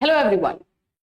Hello everyone.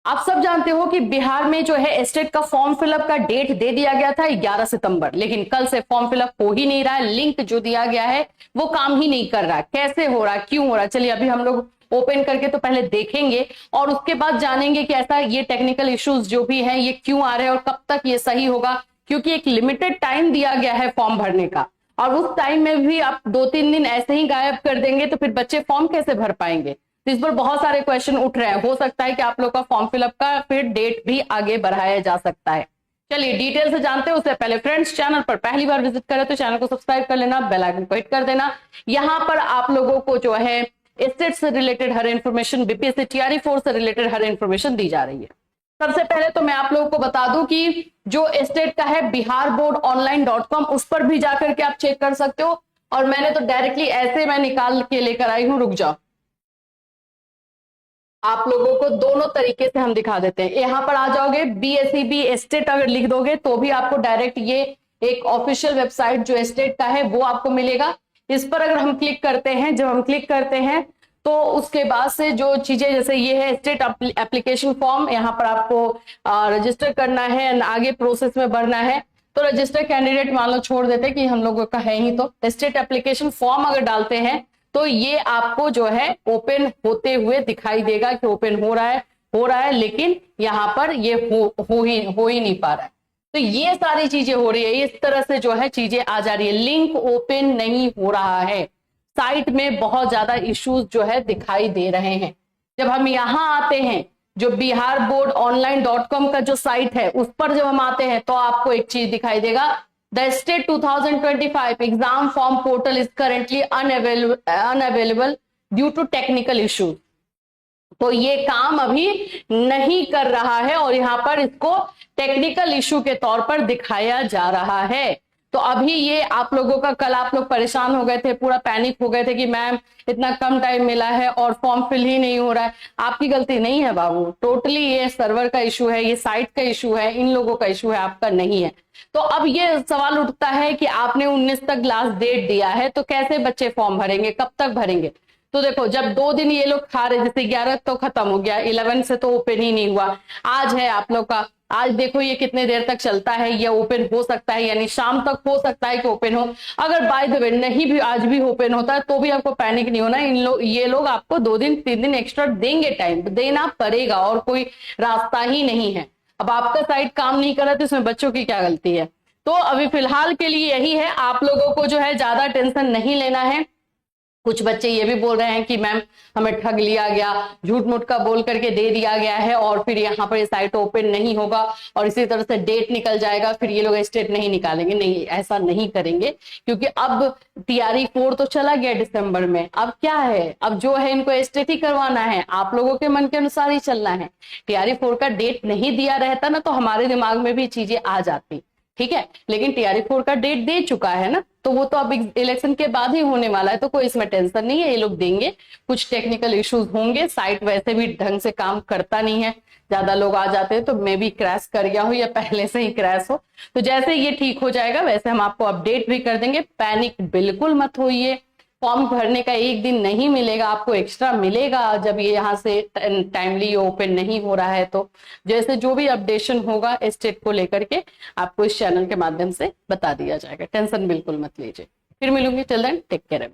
आप सब जानते हो कि बिहार में जो है स्टेट का फॉर्म फिलअप का डेट दे दिया गया था 11 सितंबर, लेकिन कल से फॉर्म फिलअप हो ही नहीं रहा है। लिंक जो दिया गया है वो काम ही नहीं कर रहा। कैसे हो रहा, क्यों हो रहा, चलिए अभी हम लोग ओपन करके तो पहले देखेंगे और उसके बाद जानेंगे कि ऐसा ये टेक्निकल इश्यूज जो भी है ये क्यों आ रहे हैं और कब तक ये सही होगा। क्योंकि एक लिमिटेड टाइम दिया गया है फॉर्म भरने का और उस टाइम में भी आप 2-3 दिन ऐसे ही गायब कर देंगे तो फिर बच्चे फॉर्म कैसे भर पाएंगे। तो इस पर बहुत सारे क्वेश्चन उठ रहे हैं। हो सकता है कि आप लोग का फॉर्म फिलअप का फिर डेट भी आगे बढ़ाया जा सकता है। चलिए डिटेल से जानते हैं। उससे पहले फ्रेंड्स, चैनल पर पहली बार विजिट करें तो चैनल को सब्सक्राइब कर लेना, बेल आइकन को हिट कर देना। यहाँ पर आप लोगों को जो है स्टेट से रिलेटेड हर इंफॉर्मेशन, बीपीएससी टीआरई 4 से रिलेटेड हर इंफॉर्मेशन दी जा रही है। सबसे पहले तो मैं आप लोगों को बता दूं कि जो स्टेट का है biharboardonline.com, उस पर भी जाकर के आप चेक कर सकते हो। और मैंने तो डायरेक्टली ऐसे मैं निकाल के लेकर आई हूं, रुक जाओ, आप लोगों को दोनों तरीके से हम दिखा देते हैं। यहाँ पर आ जाओगे, बीएसईबी स्टेट अगर लिख दोगे तो भी आपको डायरेक्ट ये एक ऑफिशियल वेबसाइट जो स्टेट का है वो आपको मिलेगा। इस पर अगर हम क्लिक करते हैं, जब हम क्लिक करते हैं तो उसके बाद से जो चीजें, जैसे ये है स्टेट एप्लीकेशन फॉर्म, यहाँ पर आपको रजिस्टर करना है, आगे प्रोसेस में बढ़ना है। तो रजिस्टर कैंडिडेट मान लो छोड़ देते कि हम लोगों का है ही, तो स्टेट एप्लीकेशन फॉर्म अगर डालते हैं तो ये आपको जो है ओपन होते हुए दिखाई देगा कि ओपन हो रहा है, लेकिन यहाँ पर ये हो ही नहीं पा रहा है। तो ये सारी चीजें हो रही है, इस तरह से जो है चीजें आ जा रही है। लिंक ओपन नहीं हो रहा है, साइट में बहुत ज्यादा इश्यूज जो है दिखाई दे रहे हैं। जब हम यहाँ आते हैं, जो biharboardonline.com का जो साइट है उस पर जब हम आते हैं तो आपको एक चीज दिखाई देगा, the state 2025 exam form portal is currently unavailable due to technical issues. तो ये काम अभी नहीं कर रहा है और यहाँ पर इसको टेक्निकल इश्यू के तौर पर दिखाया जा रहा है। तो अभी ये आप लोगों का, कल आप लोग परेशान हो गए थे, पूरा पैनिक हो गए थे कि मैम इतना कम टाइम मिला है और फॉर्म फिल ही नहीं हो रहा है। आपकी गलती नहीं है बाबू, टोटली ये सर्वर का इशू है, ये साइट का इशू है, इन लोगों का इशू है, आपका नहीं है। तो अब ये सवाल उठता है कि आपने 19 तक लास्ट डेट दिया है तो कैसे बच्चे फॉर्म भरेंगे, कब तक भरेंगे। तो देखो, जब 2 दिन ये लोग खा रहे, जैसे 11 तो खत्म हो गया, 11 से तो ओपन ही नहीं हुआ, आज है आप लोग का, आज देखो ये कितने देर तक चलता है, ये ओपन हो सकता है, यानी शाम तक हो सकता है कि ओपन हो। अगर बाय द वे नहीं भी आज भी ओपन होता है तो भी आपको पैनिक नहीं होना। ये लोग आपको 2 दिन 3 दिन एक्स्ट्रा देंगे, टाइम देना पड़ेगा और कोई रास्ता ही नहीं है। अब आपका साइट काम नहीं कर रहा तो इसमें बच्चों की क्या गलती है। तो अभी फिलहाल के लिए यही है, आप लोगों को जो है ज्यादा टेंशन नहीं लेना है। कुछ बच्चे ये भी बोल रहे हैं कि मैम हमें ठग लिया गया, झूठ मूठ का बोल करके दे दिया गया है और फिर यहाँ पर ये साइट ओपन नहीं होगा और इसी तरह से डेट निकल जाएगा, फिर ये लोग स्टेट नहीं निकालेंगे। नहीं, ऐसा नहीं करेंगे, क्योंकि अब टीआरई 4 तो चला गया दिसंबर में। अब क्या है, अब जो है इनको स्टेट ही करवाना है, आप लोगों के मन के अनुसार ही चलना है। टीआरई 4 का डेट नहीं दिया रहता ना तो हमारे दिमाग में भी चीजें आ जाती, ठीक है। लेकिन टीआरई 4 का डेट दे चुका है ना, तो वो तो अब इलेक्शन के बाद ही होने वाला है, तो कोई इसमें टेंशन नहीं है, ये लोग देंगे। कुछ टेक्निकल इश्यूज होंगे, साइट वैसे भी ढंग से काम करता नहीं है, ज्यादा लोग आ जाते हैं तो मे भी क्रैश कर गया हो या पहले से ही क्रैश हो। तो जैसे ये ठीक हो जाएगा वैसे हम आपको अपडेट भी कर देंगे। पैनिक बिल्कुल मत होइए। फॉर्म भरने का 1 दिन नहीं मिलेगा, आपको एक्स्ट्रा मिलेगा जब ये यहाँ से टाइमली ओपन नहीं हो रहा है। तो जैसे जो भी अपडेशन होगा स्टेट को लेकर के आपको इस चैनल के माध्यम से बता दिया जाएगा, टेंशन बिल्कुल मत लीजिए। फिर मिलूंगी, टिल देन टेक केयर।